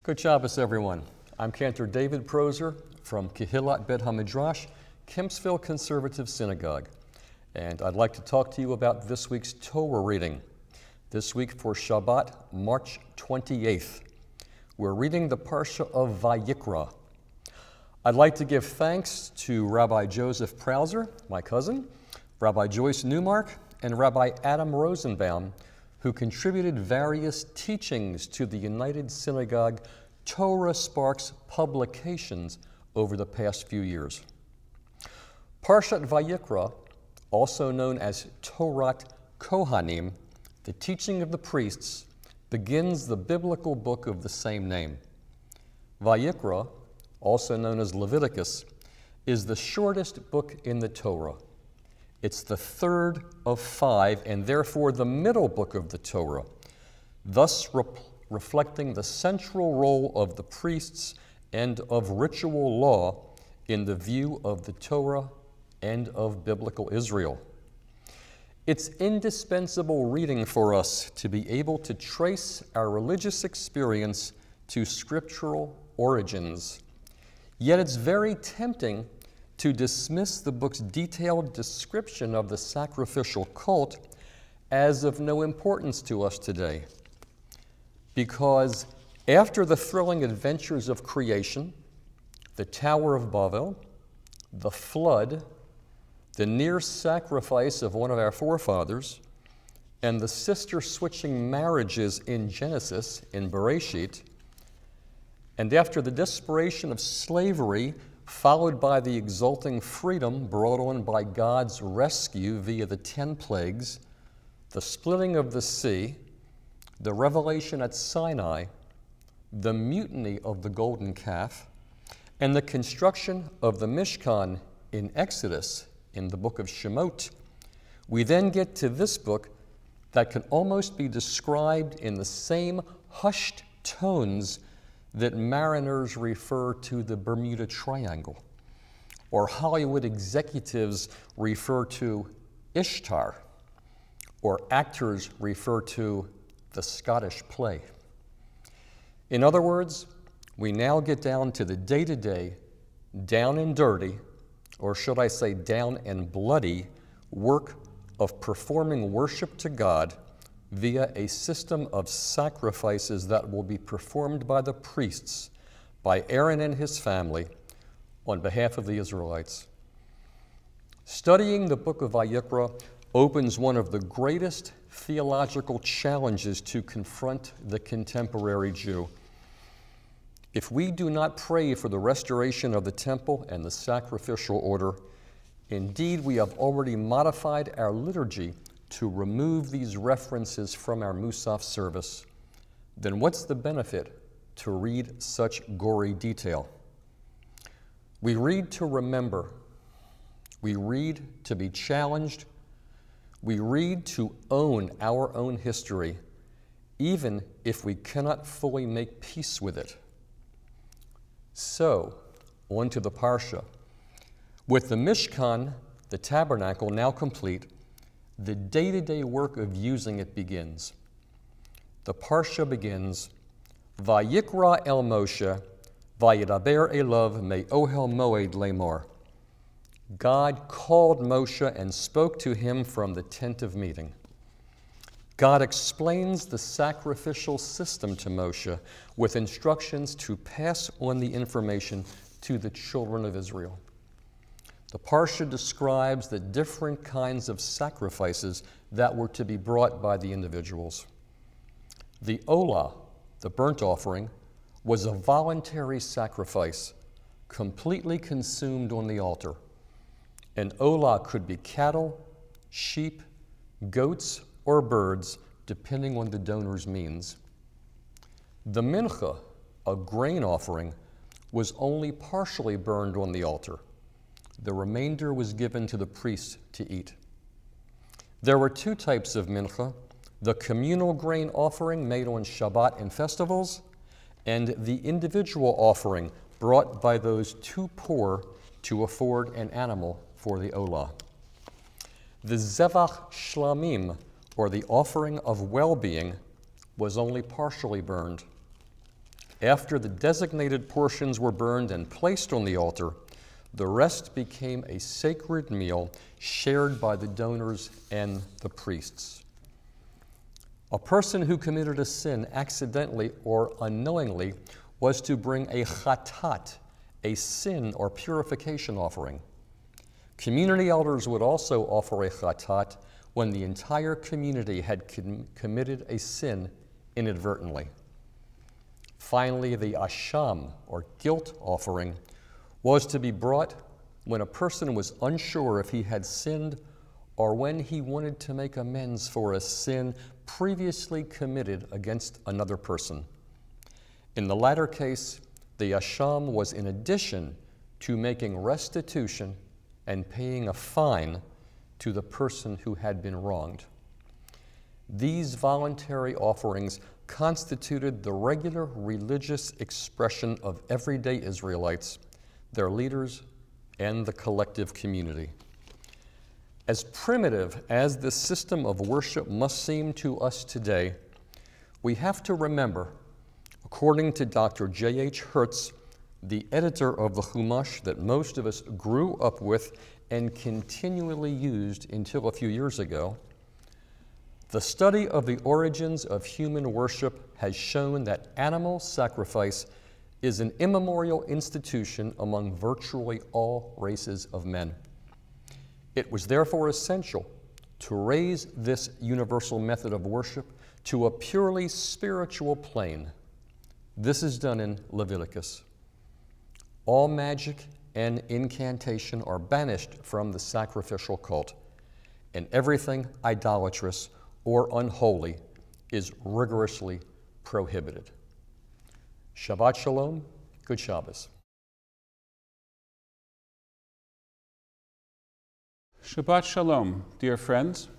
Good Shabbos, everyone. I'm Cantor David Proser from Kehillat Bet HaMidrash, Kempsville Conservative Synagogue. And I'd like to talk to you about this week's Torah reading. This week for Shabbat, March 28th. We're reading the Parsha of Vayikra. I'd like to give thanks to Rabbi Joseph Prauser, my cousin, Rabbi Joyce Newmark, and Rabbi Adam Rosenbaum, who contributed various teachings to the United Synagogue Torah Sparks publications over the past few years. Parshat Vayikra, also known as Torat Kohanim, the teaching of the priests, begins the biblical book of the same name. Vayikra, also known as Leviticus, is the shortest book in the Torah. It's the third of 5 and therefore the middle book of the Torah, thus reflecting the central role of the priests and of ritual law in the view of the Torah and of biblical Israel. It's indispensable reading for us to be able to trace our religious experience to scriptural origins. Yet it's very tempting to dismiss the book's detailed description of the sacrificial cult as of no importance to us today. Because after the thrilling adventures of creation, the Tower of Babel, the flood, the near sacrifice of one of our forefathers, and the sister-switching marriages in Genesis, in Bereshit, and after the desperation of slavery followed by the exulting freedom brought on by God's rescue via the 10 plagues, the splitting of the sea, the revelation at Sinai, the mutiny of the golden calf, and the construction of the Mishkan in Exodus in the book of Shemot, we then get to this book that can almost be described in the same hushed tones that mariners refer to the Bermuda Triangle, or Hollywood executives refer to Ishtar, or actors refer to the Scottish play. In other words, we now get down to the day-to-day, down and dirty, or should I say down and bloody, work of performing worship to God via a system of sacrifices that will be performed by the priests, by Aaron and his family, on behalf of the Israelites. Studying the book of Vayikra opens one of the greatest theological challenges to confront the contemporary Jew. If we do not pray for the restoration of the temple and the sacrificial order, indeed we have already modified our liturgy to remove these references from our Musaf service, then what's the benefit to read such gory detail? We read to remember. We read to be challenged. We read to own our own history, even if we cannot fully make peace with it. So, on to the Parsha. With the Mishkan, the tabernacle, now complete, the day-to-day work of using it begins. The Parsha begins, Vayikra el Moshe, Vayidaber Elav me'ohel moed lemor. God called Moshe and spoke to him from the tent of meeting. God explains the sacrificial system to Moshe with instructions to pass on the information to the children of Israel. The Parsha describes the different kinds of sacrifices that were to be brought by the individuals. The Olah, the burnt offering, was a voluntary sacrifice, completely consumed on the altar. An Olah could be cattle, sheep, goats, or birds, depending on the donor's means. The Mincha, a grain offering, was only partially burned on the altar. The remainder was given to the priests to eat. There were 2 types of mincha, the communal grain offering made on Shabbat and festivals, and the individual offering brought by those too poor to afford an animal for the Olah. The Zevach Shlamim, or the offering of well-being, was only partially burned. After the designated portions were burned and placed on the altar, the rest became a sacred meal shared by the donors and the priests. A person who committed a sin accidentally or unknowingly was to bring a chatat, a sin or purification offering. Community elders would also offer a chatat when the entire community had committed a sin inadvertently. Finally, the asham, or guilt offering, was to be brought when a person was unsure if he had sinned or when he wanted to make amends for a sin previously committed against another person. In the latter case, the asham was in addition to making restitution and paying a fine to the person who had been wronged. These voluntary offerings constituted the regular religious expression of everyday Israelites, their leaders, and the collective community. As primitive as this system of worship must seem to us today, we have to remember, according to Dr. J.H. Hertz, the editor of the Chumash that most of us grew up with and continually used until a few years ago, the study of the origins of human worship has shown that animal sacrifice is an immemorial institution among virtually all races of men. It was therefore essential to raise this universal method of worship to a purely spiritual plane. This is done in Leviticus. All magic and incantation are banished from the sacrificial cult, and everything idolatrous or unholy is rigorously prohibited. Shabbat Shalom, good Shabbos. Shabbat Shalom, dear friends.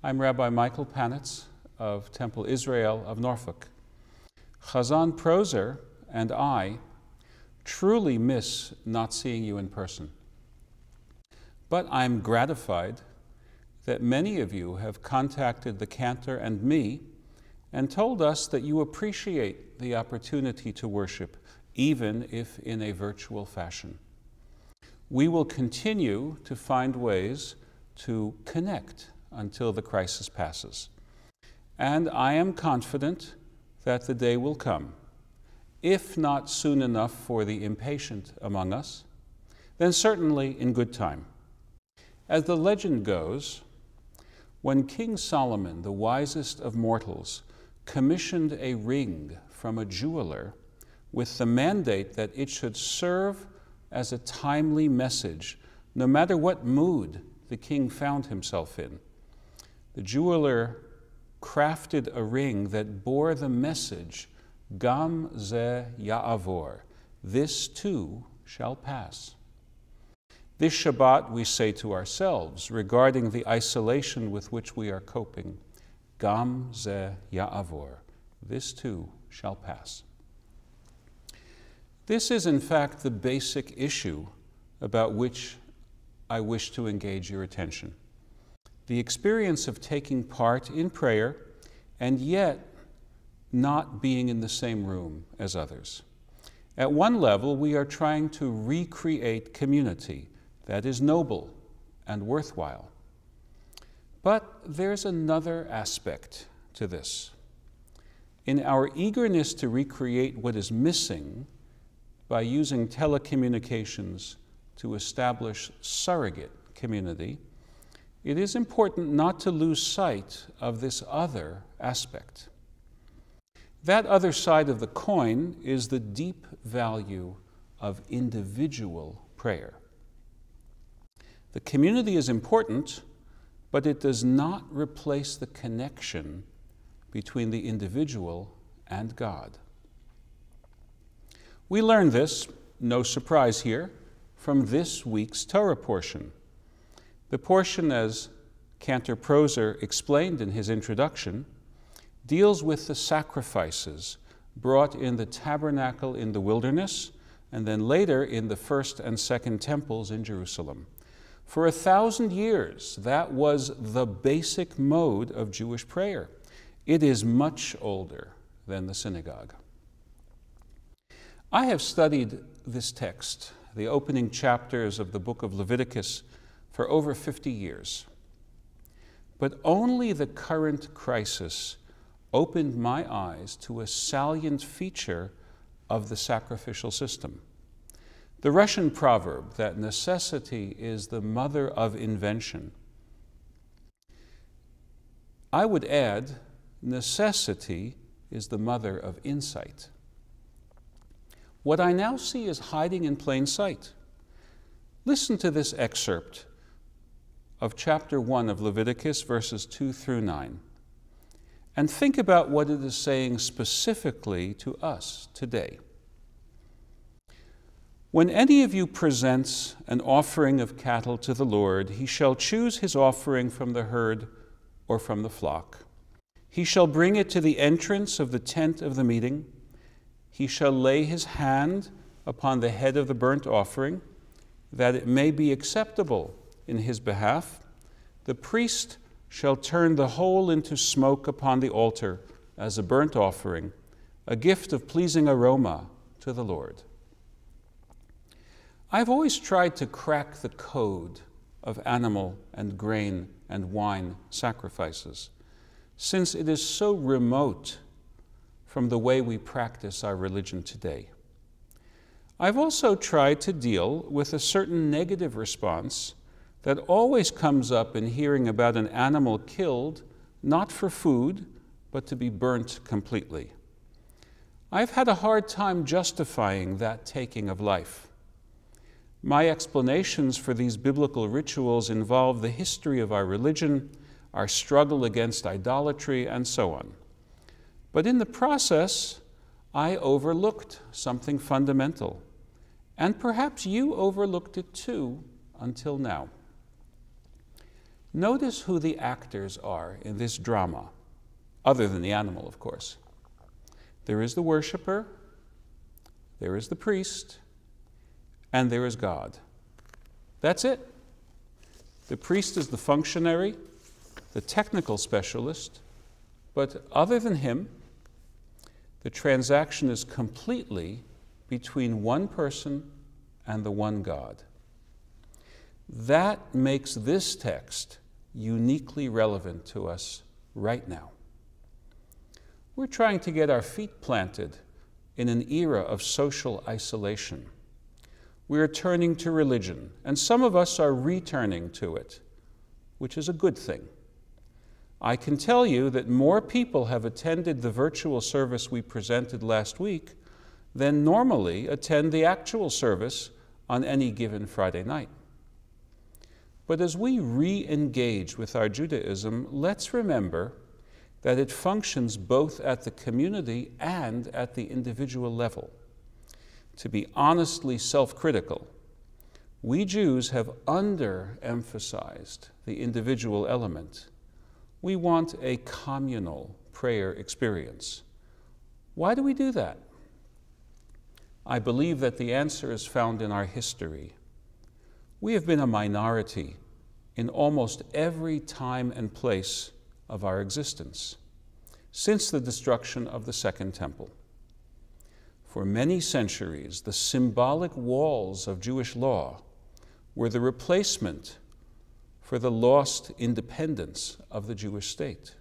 I'm Rabbi Michael Panitz of Temple Israel of Norfolk. Chazan Prozer and I truly miss not seeing you in person. But I'm gratified that many of you have contacted the cantor and me and told us that you appreciate the opportunity to worship, even if in a virtual fashion. We will continue to find ways to connect until the crisis passes. And I am confident that the day will come, if not soon enough for the impatient among us, then certainly in good time. As the legend goes, when King Solomon, the wisest of mortals, commissioned a ring from a jeweler with the mandate that it should serve as a timely message, no matter what mood the king found himself in, the jeweler crafted a ring that bore the message, Gam ze ya'avor, this too shall pass. This Shabbat we say to ourselves regarding the isolation with which we are coping, Gam ze ya'avor, this too shall pass. This is in fact the basic issue about which I wish to engage your attention. The experience of taking part in prayer and yet not being in the same room as others. At one level, we are trying to recreate community that is noble and worthwhile. But there's another aspect to this. In our eagerness to recreate what is missing by using telecommunications to establish surrogate community, it is important not to lose sight of this other aspect. That other side of the coin is the deep value of individual prayer. The community is important, but it does not replace the connection between the individual and God. We learn this, no surprise here, from this week's Torah portion. The portion, as Cantor Prozer explained in his introduction, deals with the sacrifices brought in the tabernacle in the wilderness and then later in the first and second temples in Jerusalem. For 1,000 years, that was the basic mode of Jewish prayer. It is much older than the synagogue. I have studied this text, the opening chapters of the book of Leviticus, for over 50 years. But only the current crisis opened my eyes to a salient feature of the sacrificial system. The Russian proverb that necessity is the mother of invention. I would add, necessity is the mother of insight. What I now see is hiding in plain sight. Listen to this excerpt of chapter 1 of Leviticus, verses 2 through 9, and think about what it is saying specifically to us today. When any of you presents an offering of cattle to the Lord, he shall choose his offering from the herd or from the flock. He shall bring it to the entrance of the tent of the meeting. He shall lay his hand upon the head of the burnt offering, that it may be acceptable in his behalf. The priest shall turn the whole into smoke upon the altar as a burnt offering, a gift of pleasing aroma to the Lord. I've always tried to crack the code of animal and grain and wine sacrifices, since it is so remote from the way we practice our religion today. I've also tried to deal with a certain negative response that always comes up in hearing about an animal killed not for food, but to be burnt completely. I've had a hard time justifying that taking of life. My explanations for these biblical rituals involve the history of our religion, our struggle against idolatry, and so on. But in the process, I overlooked something fundamental, and perhaps you overlooked it too until now. Notice who the actors are in this drama, other than the animal, of course. There is the worshiper, there is the priest, and there is God. That's it. The priest is the functionary, the technical specialist, but other than him, the transaction is completely between one person and the one God. That makes this text uniquely relevant to us right now. We're trying to get our feet planted in an era of social isolation. We are turning to religion, and some of us are returning to it, which is a good thing. I can tell you that more people have attended the virtual service we presented last week than normally attend the actual service on any given Friday night. But as we re-engage with our Judaism, let's remember that it functions both at the community and at the individual level. To be honestly self-critical, we Jews have underemphasized the individual element. We want a communal prayer experience. Why do we do that? I believe that the answer is found in our history. We have been a minority in almost every time and place of our existence since the destruction of the Second Temple. For many centuries, the symbolic walls of Jewish law were the replacement for the lost independence of the Jewish state.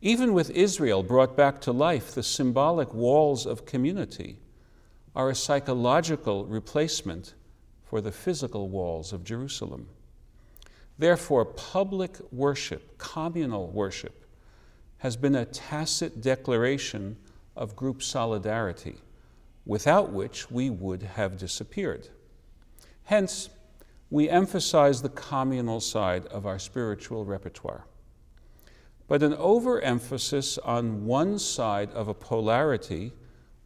Even with Israel brought back to life, the symbolic walls of community are a psychological replacement for the physical walls of Jerusalem. Therefore, public worship, communal worship, has been a tacit declaration of group solidarity, without which we would have disappeared. Hence, we emphasize the communal side of our spiritual repertoire. But an overemphasis on one side of a polarity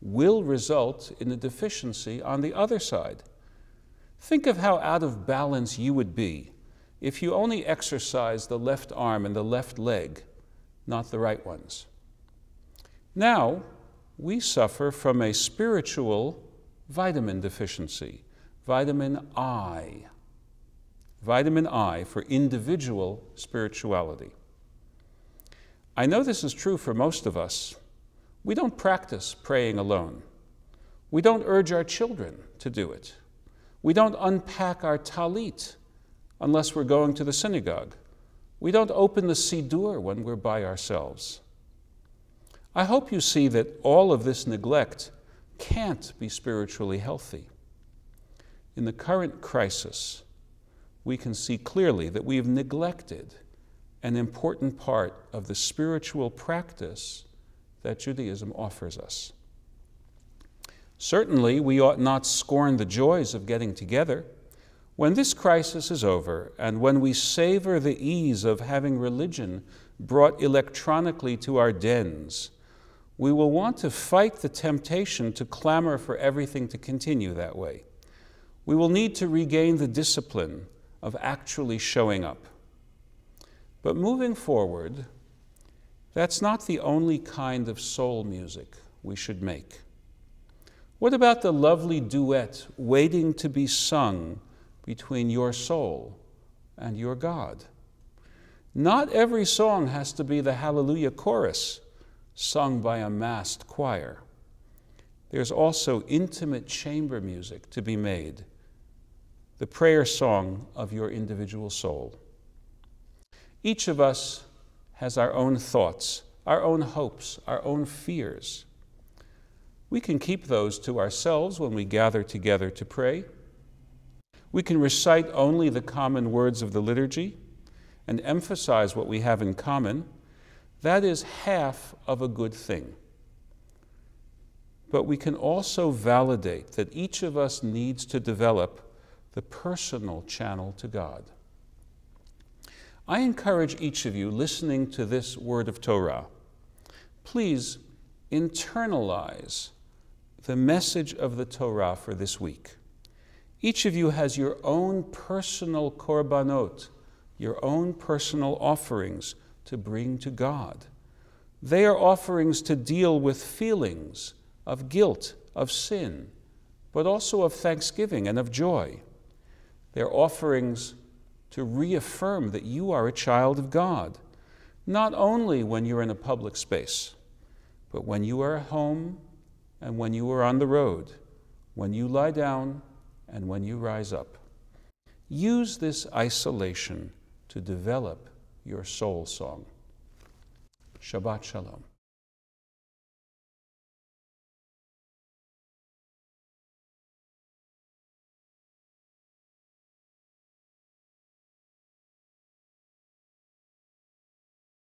will result in a deficiency on the other side. Think of how out of balance you would be if you only exercise the left arm and the left leg, not the right ones. Now, we suffer from a spiritual vitamin deficiency, vitamin I. Vitamin I for individual spirituality. I know this is true for most of us. We don't practice praying alone. We don't urge our children to do it. We don't unpack our talit unless we're going to the synagogue. We don't open the siddur when we're by ourselves. I hope you see that all of this neglect can't be spiritually healthy. In the current crisis, we can see clearly that we have neglected an important part of the spiritual practice that Judaism offers us. Certainly, we ought not scorn the joys of getting together. When this crisis is over, and when we savor the ease of having religion brought electronically to our dens, we will want to fight the temptation to clamor for everything to continue that way. We will need to regain the discipline of actually showing up. But moving forward, that's not the only kind of soul music we should make. What about the lovely duet waiting to be sung between your soul and your God? Not every song has to be the Hallelujah chorus sung by a massed choir. There's also intimate chamber music to be made, the prayer song of your individual soul. Each of us has our own thoughts, our own hopes, our own fears. We can keep those to ourselves when we gather together to pray. We can recite only the common words of the liturgy and emphasize what we have in common. That is half of a good thing. But we can also validate that each of us needs to develop the personal channel to God. I encourage each of you listening to this word of Torah, please internalize the message of the Torah for this week. Each of you has your own personal korbanot, your own personal offerings to bring to God. They are offerings to deal with feelings of guilt, of sin, but also of thanksgiving and of joy. They're offerings to reaffirm that you are a child of God, not only when you're in a public space, but when you are at home and when you are on the road, when you lie down and when you rise up. Use this isolation to develop your soul song. Shabbat Shalom.